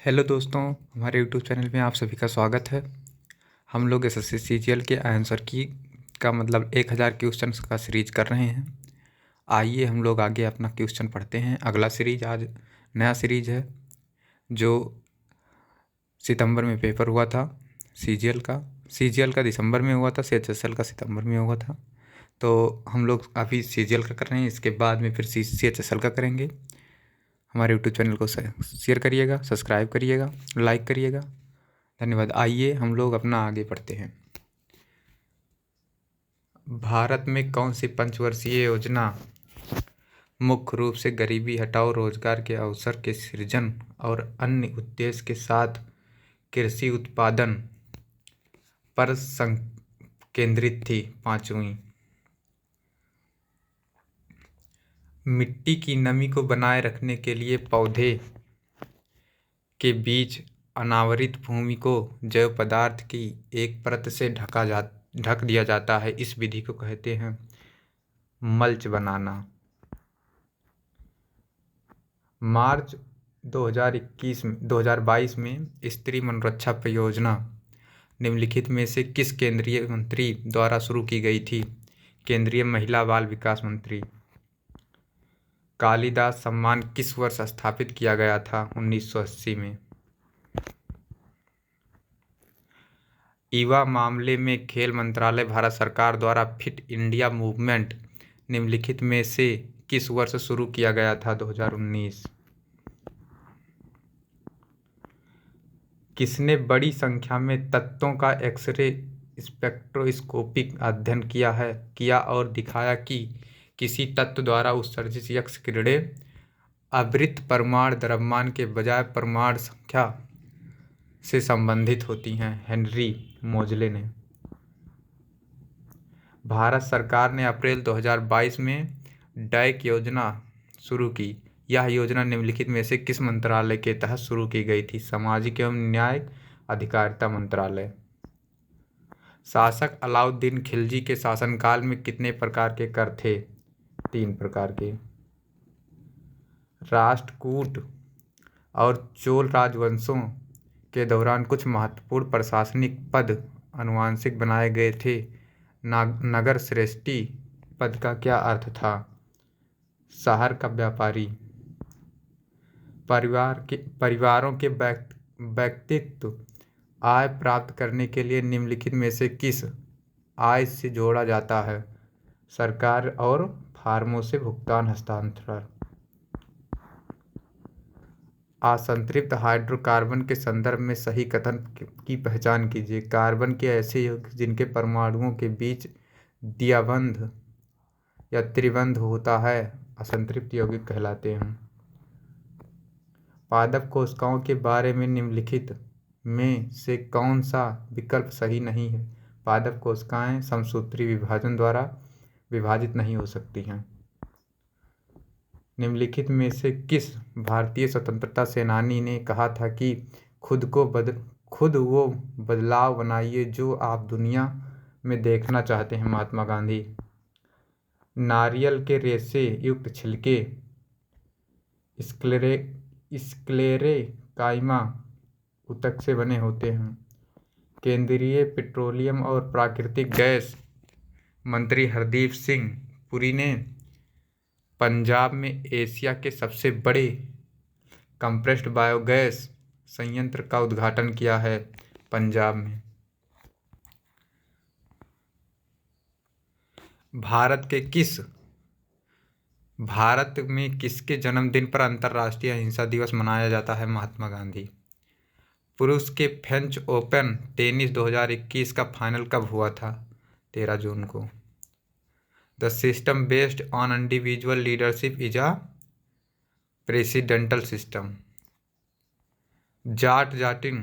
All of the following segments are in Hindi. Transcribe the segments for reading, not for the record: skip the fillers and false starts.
हेलो दोस्तों, हमारे यूट्यूब चैनल में आप सभी का स्वागत है। हम लोग एसएससी सीजीएल के आंसर की का मतलब 1000 क्वेश्चन का सीरीज कर रहे हैं। आइए हम लोग आगे अपना क्वेश्चन पढ़ते हैं। अगला सीरीज आज नया सीरीज है जो सितंबर में पेपर हुआ था सीजीएल का दिसंबर में हुआ था, सीएचएसएल का सितंबर में हुआ था। तो हम लोग अभी सीजीएल का कर रहे हैं, इसके बाद में फिर सीएचएसएल का करेंगे। हमारे यूट्यूब चैनल को शेयर करिएगा, सब्सक्राइब करिएगा, लाइक करिएगा। धन्यवाद। आइए हम लोग अपना आगे बढ़ते हैं। भारत में कौन सी पंचवर्षीय योजना मुख्य रूप से गरीबी हटाओ, रोजगार के अवसर के सृजन और अन्य उद्देश्य के साथ कृषि उत्पादन पर केंद्रित थी? पांचवी, मिट्टी की नमी को बनाए रखने के लिए पौधे के बीच अनावरित भूमि को जैव पदार्थ की एक परत से ढक दिया जाता है। इस विधि को कहते हैं मल्च बनाना। मार्च 2022 में स्त्री मनोरक्षा परियोजना निम्नलिखित में से किस केंद्रीय मंत्री द्वारा शुरू की गई थी? केंद्रीय महिला बाल विकास मंत्री। कालिदास सम्मान किस वर्ष स्थापित किया गया था? 1980 में। युवा मामले में खेल मंत्रालय भारत सरकार द्वारा फिट इंडिया मूवमेंट निम्नलिखित में से किस वर्ष शुरू किया गया था? 2019। किसने बड़ी संख्या में तत्वों का एक्सरे स्पेक्ट्रोस्कोपिक अध्ययन किया और दिखाया कि किसी तत्व द्वारा उत्सर्जित एक्स किरणें आवृत्त परमाणु द्रव्यमान के बजाय परमाणु संख्या से संबंधित होती हैं? हेनरी मोजले ने। भारत सरकार ने अप्रैल 2022 में डैक योजना शुरू की। यह योजना निम्नलिखित में से किस मंत्रालय के तहत शुरू की गई थी? सामाजिक एवं न्याय अधिकारिता मंत्रालय। शासक अलाउद्दीन खिलजी के शासनकाल में कितने प्रकार के कर थे? 3 प्रकार के। राष्ट्रकूट और चोल राजवंशों के दौरान कुछ महत्वपूर्ण प्रशासनिक पद आनुवंशिक बनाए गए थे। नगर श्रेष्ठी पद का क्या अर्थ था? शहर का व्यापारी। परिवारों के व्यक्तित्व आय प्राप्त करने के लिए निम्नलिखित में से किस आय से जोड़ा जाता है? सरकार और फार्मों से भुगतान हस्तांतरण। असंतृप्त हाइड्रोकार्बन के संदर्भ में सही कथन की पहचान कीजिए। कार्बन के ऐसे यौगिक जिनके परमाणुओं के बीच द्विबंध या त्रिबंध होता है असंतृप्त यौगिक कहलाते हैं। पादप कोशिकाओं के बारे में निम्नलिखित में से कौन सा विकल्प सही नहीं है? पादप कोशिकाएं समसूत्री विभाजन द्वारा विभाजित नहीं हो सकती हैं। निम्नलिखित में से किस भारतीय स्वतंत्रता सेनानी ने कहा था कि खुद वो बदलाव बनाइए जो आप दुनिया में देखना चाहते हैं? महात्मा गांधी। नारियल के रेशे युक्त छिलके स्क्लेरेकाइमा ऊतक से बने होते हैं। केंद्रीय पेट्रोलियम और प्राकृतिक गैस मंत्री हरदीप सिंह पुरी ने पंजाब में एशिया के सबसे बड़े कंप्रेस्ड बायोगैस संयंत्र का उद्घाटन किया है। पंजाब में। भारत में किसके जन्मदिन पर अंतर्राष्ट्रीय अहिंसा दिवस मनाया जाता है? महात्मा गांधी। पुरुष के फ्रेंच ओपन टेनिस 2021 का फाइनल कब हुआ था? 13 जून को। The system based on individual leadership is a presidential system. जाट जाटिन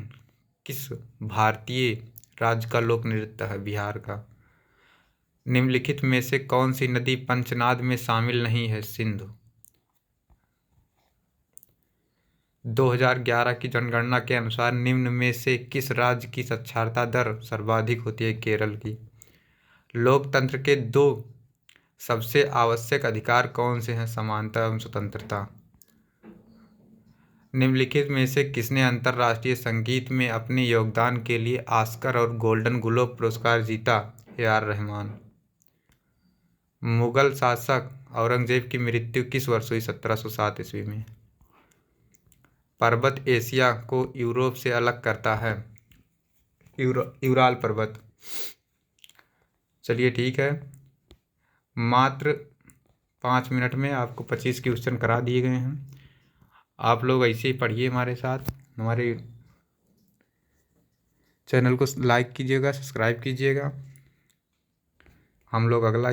किस भारतीय राज्य का लोक नृत्य है? बिहार का। निम्नलिखित में से कौन सी नदी पंचनाद में शामिल नहीं है? सिंधु। 2011 की जनगणना के अनुसार निम्न में से किस राज्य की साक्षरता दर सर्वाधिक होती है? केरल की। लोकतंत्र के 2 सबसे आवश्यक अधिकार कौन से हैं? समानता एवं स्वतंत्रता। निम्नलिखित में से किसने अंतर्राष्ट्रीय संगीत में अपने योगदान के लिए ऑस्कर और गोल्डन ग्लोब पुरस्कार जीता? A R Rahman. मुगल शासक औरंगजेब की मृत्यु किस वर्ष हुई? 1707 ईस्वी में। पर्वत एशिया को यूरोप से अलग करता है? यूराल पर्वत। चलिए ठीक है, मात्र 5 मिनट में आपको 25 क्वेश्चन करा दिए गए हैं। आप लोग ऐसे ही पढ़िए हमारे साथ, हमारे चैनल को लाइक कीजिएगा, सब्सक्राइब कीजिएगा। हम लोग अगला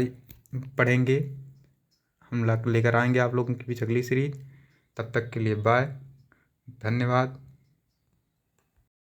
पढ़ेंगे, हम लेकर आएंगे आप लोगों की भी अगली सीरीज। तब तक के लिए बाय, धन्यवाद।